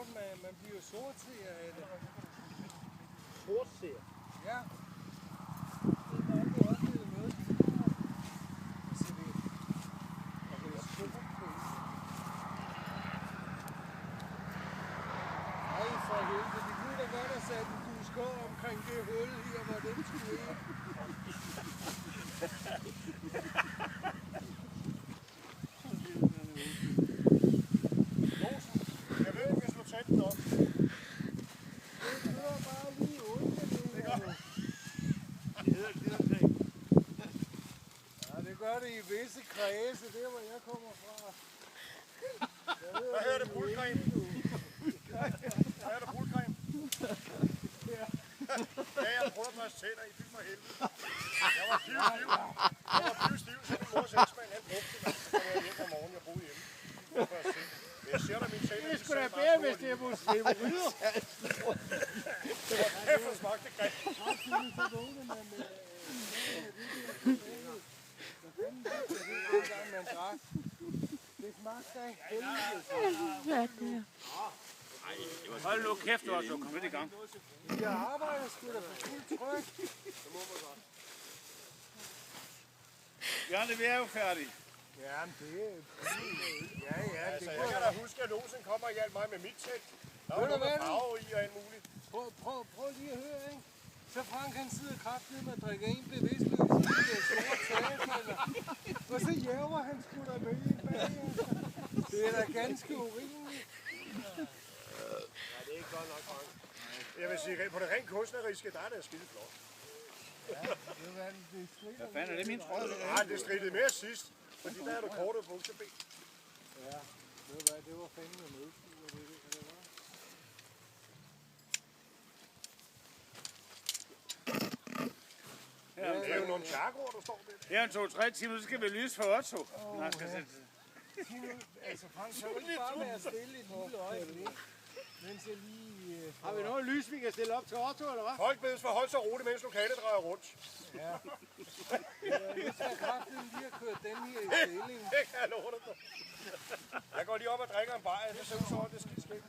sjovt, man bliver sortseer af det. Sortseer? Ja. Det er aldrig oplevet noget. Så det er sort på isen. Ej, for helvede. Det kunne da godt have sat en buskår omkring det hul her, hvor den skulle ind. Jeg ved ikke, hvis du tager den op. Det kører bare lige ondt, det her. Det hedder gliderkrig. Ja, det gør det i visse kredse, der hvor jeg kommer fra. Hvad hedder det, brudcreme? Hvad hedder det, brudcreme? Ja, jeg prøver at passe tænder, I fik mig helvede. Jeg var pivstiv. Så min mors eksmand, han brugte det. Så kom jeg hjem om morgenen, jeg boede hjemme. Men jeg ser da mine tænder. Det skulle da bedre, hvis det var steroider. Kæft, hvor smagte det grimt. Det smagte af helvede. Hold nu kæft, Otto. Kom lidt i gang. Jeg arbejder sgu da på fuld tryk. Bjarne, vi er jo færdige. Ja, men det er... Ja, det Altså, jeg går kan da huske, at Losen kommer og hjalp mig med mit telt. Der var noget med farve i og alt muligt. Prøv lige at høre, ikke? Så Frank han sidder kraftigt med at drikke en bevidstløs i de der store tagekalder. Og så jæver han sgu da med i bagefter. Det er da ganske urimeligt. Ja, det er ikke godt nok, Frank. Jeg vil sige, på det rent kunstneriske, der er det skide flot. Ja, det strider. Hvad fanden er det min trøje? Nej, det stridede mere sidst. Fordi der er du korte bukseben. Ja, det var fandme medstyr, det var. Det er jo nogle charkord, der står med. Her er 2-3 timer, så skal vi lyse for Otto. Nej, skal sætte. Altså, Frank, så vil bare være stille et lille øjeblik. Mens jeg lige... Har vi noget lys, vi kan stille op til Otto, eller hvad? Folk bedes for at holde sig roligt, mens lokalet drejer rundt. Ja. Jeg skal kraftigt lige have kørt den her i stilling. Det kan jeg love dig for. Jeg går lige op og drikker en bajer. Det ser ud som om, det er skidt skægt.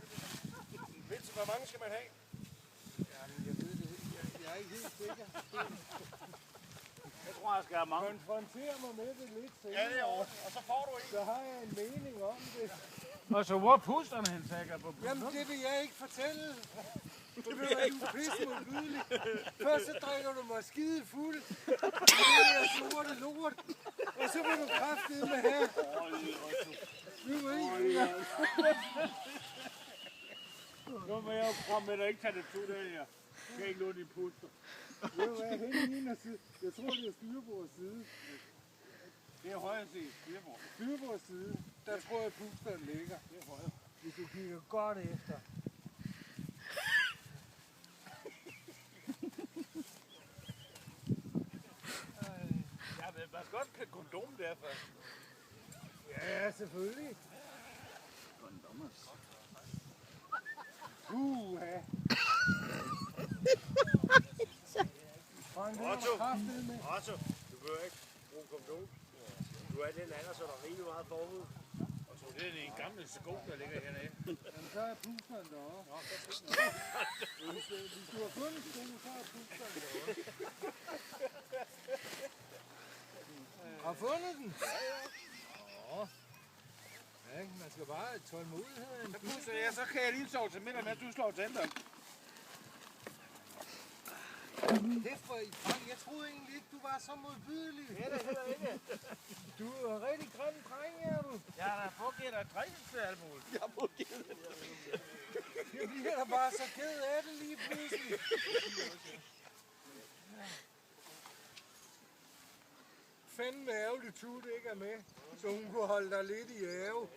Mindst, hvor mange skal man have? Jamen, jeg ved det ikke. Jeg er ikke helt sikker. Jeg tror, jeg skal have mange. Konfronter mig med det lidt senere. Ja, det er over. Og så får du en. Så har jeg en mening om det. Og så hvor pusterne han sækker på? Jamen, det vil jeg ikke fortælle. Det vil være du pisse modbydeligt. Først så drikker du mig skide fuld. Det er sorte lort. Og så vil du kraftedeme her. Nu ved jeg. Nu vil jeg jo komme med, at der ikke tager det to der her. Jeg kan ikke låne dine puster. Ved du hvad, hænge ind og side. Jeg tror, det er styrebords side. Det er højre side, styrbord. Styrebords side, der tror jeg, pusteren ligger. Det er højre. Hvis du kigger godt efter. Ja, men man skal godt have kondom derfor. Ja, selvfølgelig. Kondomers. Uha. Otto, du behøver ikke bruge kondom. Du er i den alder, så der er rimelig meget forud. Og så det er en gamle sko, der ligger hernede. Jamen, så er pusteren derovre. Nå, så Hvis du har fundet sko, så er pusteren derovre. Har fundet den? Ja. Ja, man skal bare have tålmodighed. så puster jeg, så kan jeg lige sove til middag, mens du slår tænder. Det for Frank, jeg troede egentlig ikke, du var så modbydelig. Det er det heller ikke. Du er en rigtig grim dreng, er du? Jeg har da pågivet dig drikkelse til alt muligt. Jeg må give det. Jeg bliver da bare så ked af det lige pludselig. Fanden med ærgerligt Tut ikke er med, så hun kunne holde dig lidt i ave.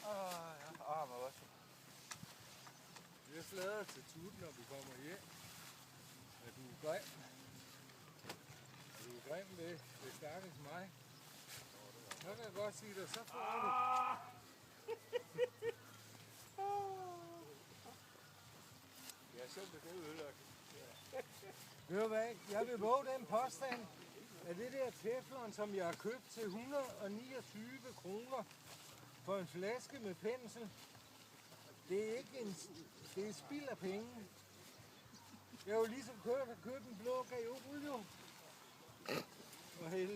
Hvor også. Jeg sladrer til Tut, når vi kommer hjem. Er du grim? Er du grim ved stakkels mig? Så kan jeg godt sige dig, så får du. Ja, selv det er ødelagt. Ved du hvad? Jeg vil våge den påstand, at det der teflon, som jeg har købt til 129 kroner, for en flaske med pensel. Det er ikke en... Det er spild af penge. Jeg har jo ligesom købt en blå gajol, jo. For helvede.